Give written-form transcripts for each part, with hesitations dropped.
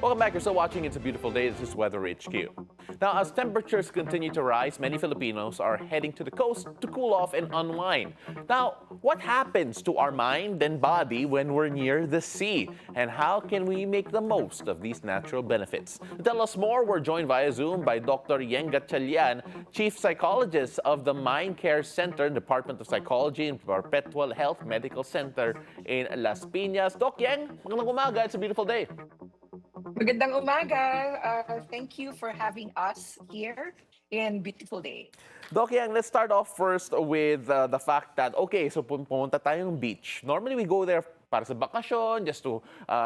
Welcome back. You're still watching It's a Beautiful Day. This is Weather HQ. Now, as temperatures continue to rise, many Filipinos are heading to the coast to cool off and unwind. Now, what happens to our mind and body when we're near the sea? And how can we make the most of these natural benefits? To tell us more, we're joined via Zoom by Dr. Yeng Gatchalian, Chief Psychologist of the Mind Care Center, Department of Psychology and Perpetual Health Medical Center in Las Piñas. Doc Yeng, magandang umaga. It's a beautiful day. Magandang umaga. Thank you for having us here in beautiful day. Doc Yang, let's start off first with the fact that, okay, so pumunta tayong beach. Normally, we go there para sa bakasyon, just to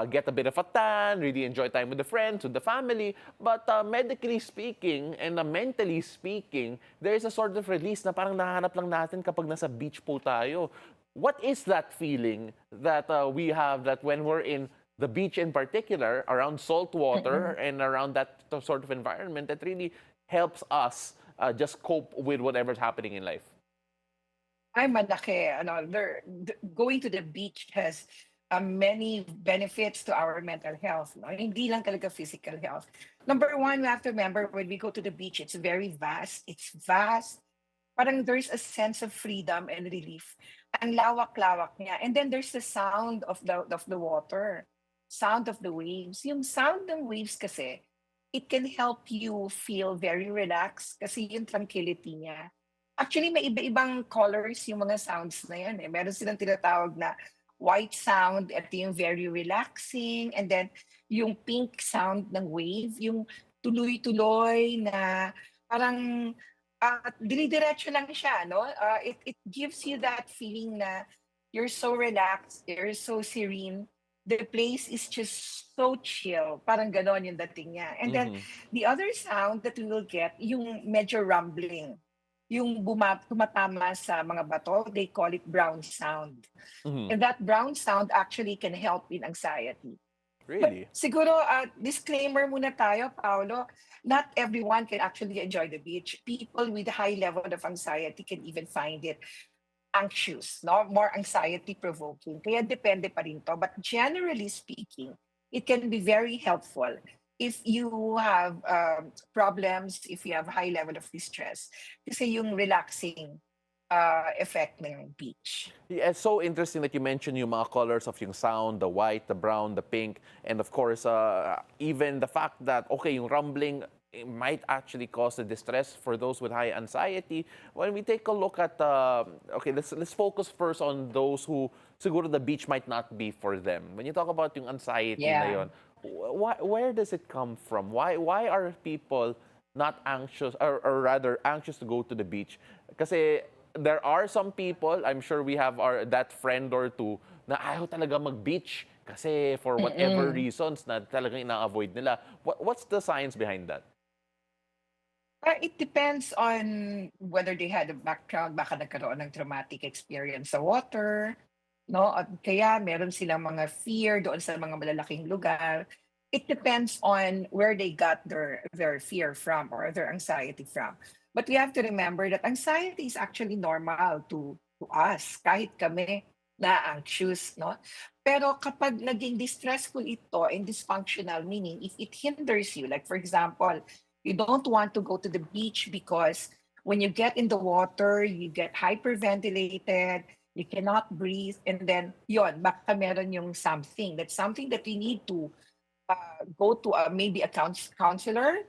get a bit of a tan, really enjoy time with the friends, with the family. But medically speaking and mentally speaking, there is a sort of release na parang nahanap lang natin kapag nasa beach po tayo. What is that feeling that we have that when we're in the beach in particular, around salt water and around that sort of environment that really helps us just cope with whatever's happening in life? Ay, malaki. Going to the beach has many benefits to our mental health. No? Hindi lang talaga physical health. Number one, we have to remember when we go to the beach, it's very vast. It's vast. Parang there's a sense of freedom and relief. Ang lawak-lawak niya. And then there's the sound of the water. Sound of the waves. Yung sound ng waves kasi, it can help you feel very relaxed kasi yung tranquility niya. Actually, may iba-ibang colors yung mga sounds na yan. Meron silang tinatawag na white sound, ito yung very relaxing, and then yung pink sound ng wave, yung tuloy-tuloy na parang dinidiretso lang siya, no? It gives you that feeling na you're so relaxed, you're so serene, the place is just so chill. Parang ganon yung dating niya. And then, the other sound that we will get, yung medyo rumbling. Yung tumatama sa mga bato, they call it brown sound. And that brown sound actually can help in anxiety. Really? But siguro, disclaimer muna tayo, Paolo. Not everyone can actually enjoy the beach. People with high level of anxiety can even find it anxious, no? More anxiety-provoking. Kaya depende pa rin to. But generally speaking, it can be very helpful if you have problems, if you have high level of distress. Kasi yung relaxing effect ng beach. Yeah, it's so interesting that you mentioned yung mga colors of yung sound, the white, the brown, the pink, and of course, even the fact that, okay, yung rumbling, it might actually cause the distress for those with high anxiety. When we take a look at, okay, let's focus first on those who siguro the beach might not be for them. When you talk about yung anxiety na yun, where does it come from? Why are people not anxious, or rather anxious to go to the beach? Kasi there are some people, I'm sure we have that friend or two, na ayaw talaga mag-beach kasi for whatever reasons na talagang ina-avoid nila. What's the science behind that? It depends on whether they had a background, baka nagkaroon ng traumatic experience sa water, no? At kaya meron silang mga fear doon sa mga malalaking lugar. It depends on where they got their fear from or their anxiety from. But we have to remember that anxiety is actually normal to us, kahit kami na anxious, no? Pero kapag naging distressful ito and dysfunctional, meaning if it hinders you, like for example, you don't want to go to the beach because when you get in the water, you get hyperventilated, you cannot breathe, and then yon, baka meron yung something. That's something that you need to go to maybe a counselor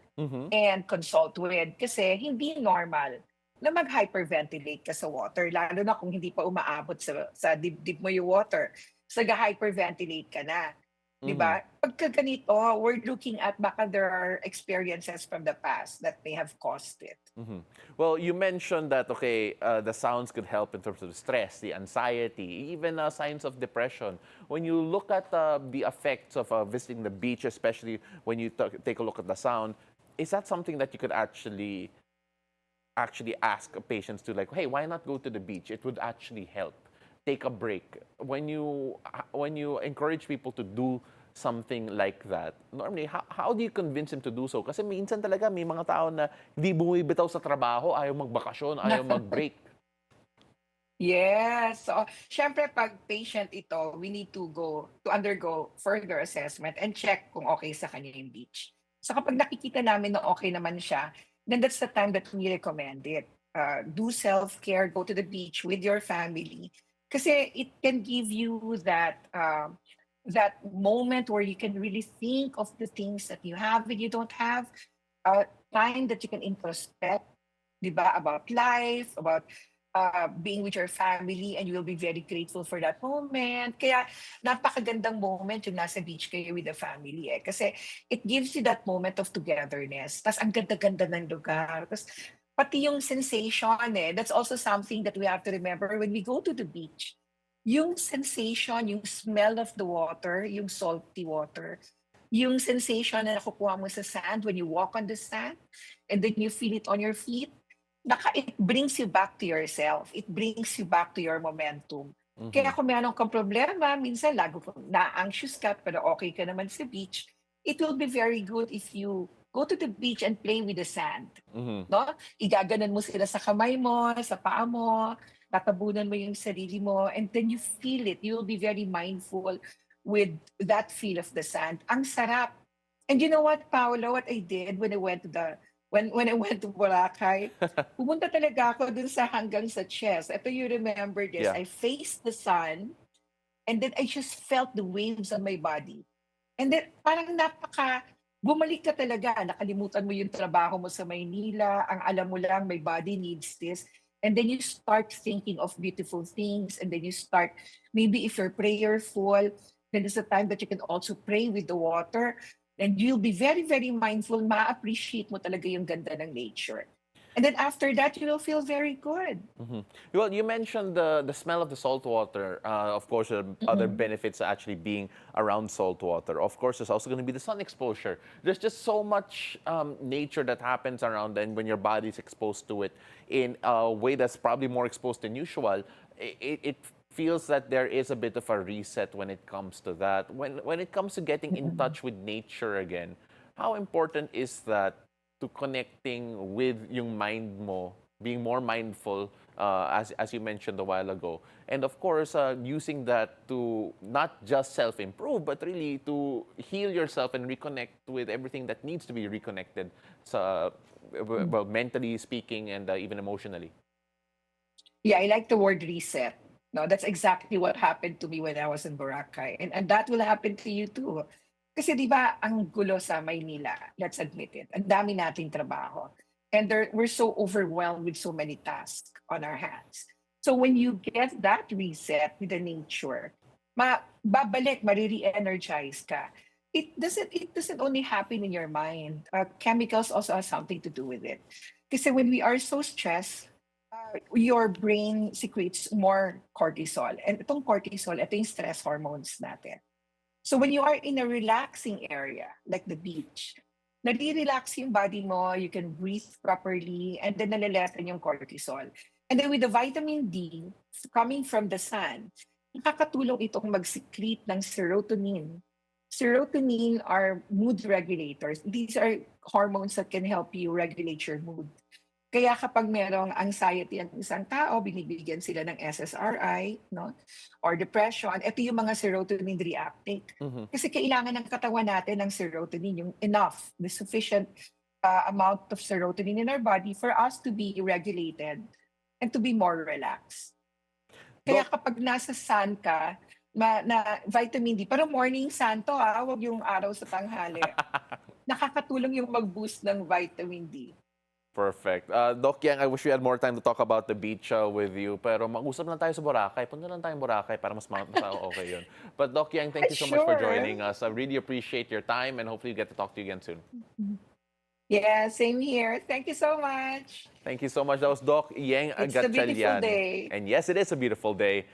and consult with kasi hindi normal na mag-hyperventilate ka sa water, lalo na kung hindi pa umaabot sa dibdib mo yung water. So, hyperventilate ka na. Diba? Pagka ganito, we're looking at baka there are experiences from the past that may have caused it. Well, you mentioned that, okay, the sounds could help in terms of stress, the anxiety, even signs of depression. When you look at the effects of visiting the beach, especially when you take a look at the sound, is that something that you could actually ask patients to, like, hey, why not go to the beach? It would actually help. Take a break. When you encourage people to do something like that, normally, how do you convince them to do so? Kasi minsan talaga may mga tao na hindi bumibitaw sa trabaho, ayaw magbakasyon, ayaw mag-break. Yes. So, syempre pag patient ito, we need to undergo further assessment and check kung okay sa kanya yung beach. So kapag nakikita namin na okay naman siya, then that's the time that we recommend it. Do self-care, go to the beach with your family. Kasi it can give you that moment where you can really think of the things that you have and you don't have. Time that you can introspect, di ba, about life, about being with your family, and you will be very grateful for that moment. Kaya napakagandang moment yung nasa beach kayo with the family eh. Kasi it gives you that moment of togetherness. Tapos ang ganda-ganda ng lugar. Tapos pati yung sensation eh. That's also something that we have to remember when we go to the beach. Yung sensation, yung smell of the water, yung salty water, yung sensation na nakukuha mo sa sand when you walk on the sand, and then you feel it on your feet, it brings you back to yourself. It brings you back to your momentum. Kaya Mhm. kung meron kang problema, minsan lago na-anxious ka pero okay ka naman sa beach, it will be very good if you go to the beach and play with the sand. Mhm. No? Igaganan mo sila sa kamay mo, sa paa mo, tatabunan mo yung sarili mo, and then you feel it. You will be very mindful with that feel of the sand. Ang sarap. And you know what, Paolo, what I did when I went to when I went to Boracay, pumunta talaga ako dun sa hanggang sa chest. Ito, you remember this. Yeah. I faced the sun, and then I just felt the waves on my body. And then parang bumalik ka talaga. Nakalimutan mo yung trabaho mo sa Maynila. Ang alam mo lang, my body needs this. And then you start thinking of beautiful things. And then you start, maybe if you're prayerful, then it's a time that you can also pray with the water. And you'll be very, very mindful. Ma-appreciate mo talaga yung ganda ng nature. And then after that, you will feel very good. Mhm. Well, you mentioned the smell of the salt water. Of course, other Mm-mm. benefits actually being around salt water. Of course, there's also going to be the sun exposure. There's just so much nature that happens around, and when your body is exposed to it in a way that's probably more exposed than usual, it feels that there is a bit of a reset when it comes to that. When it comes to getting in Mm-mm. touch with nature again, how important is that to connecting with yung mind mo, being more mindful, as you mentioned a while ago, and of course using that to not just self-improve, but really to heal yourself and reconnect with everything that needs to be reconnected, so, well, mentally speaking and even emotionally. Yeah, I like the word reset. No, that's exactly what happened to me when I was in Boracay. And that will happen to you too. Kasi di ba, ang gulo sa Maynila, let's admit it. Ang dami nating trabaho. And we're so overwhelmed with so many tasks on our hands. So when you get that reset with the nature, babalik, re-energize ka. It doesn't only happen in your mind. Chemicals also have something to do with it. Kasi when we are so stressed, your brain secretes more cortisol. And itong cortisol, ito yung stress hormones natin. So when you are in a relaxing area, like the beach, nare-relax yung body mo, you can breathe properly, and then nalilesen yung cortisol. And then with the vitamin D coming from the sun, nakakatulong itong mag-secrete ng serotonin. Serotonin are mood regulators. These are hormones that can help you regulate your mood. Kaya kapag merong anxiety ang isang tao, binibigyan sila ng SSRI, no? Or depression, ito yung mga serotonin reuptake. Mhm. Kasi kailangan ng katawan natin ng serotonin, yung enough, the sufficient amount of serotonin in our body for us to be regulated and to be more relaxed. Kaya Doc, kapag nasa sun ka, na vitamin D, pero morning sun to wag yung araw sa tanghali. Nakakatulong yung mag-boost ng vitamin D. perfect. Doc Yang, I wish we had more time to talk about the beach with you. Pero mag-usap lang tayo sa Boracay. Punta lang tayong Boracay para mas okay yun. But Doc Yang, thank you so much for Sure. joining us. I really appreciate your time and hopefully we get to talk to you again soon. Yeah, same here. Thank you so much. Thank you so much. That was Doc Yeng It's a beautiful Gatchalian. day. And yes, it is a beautiful day.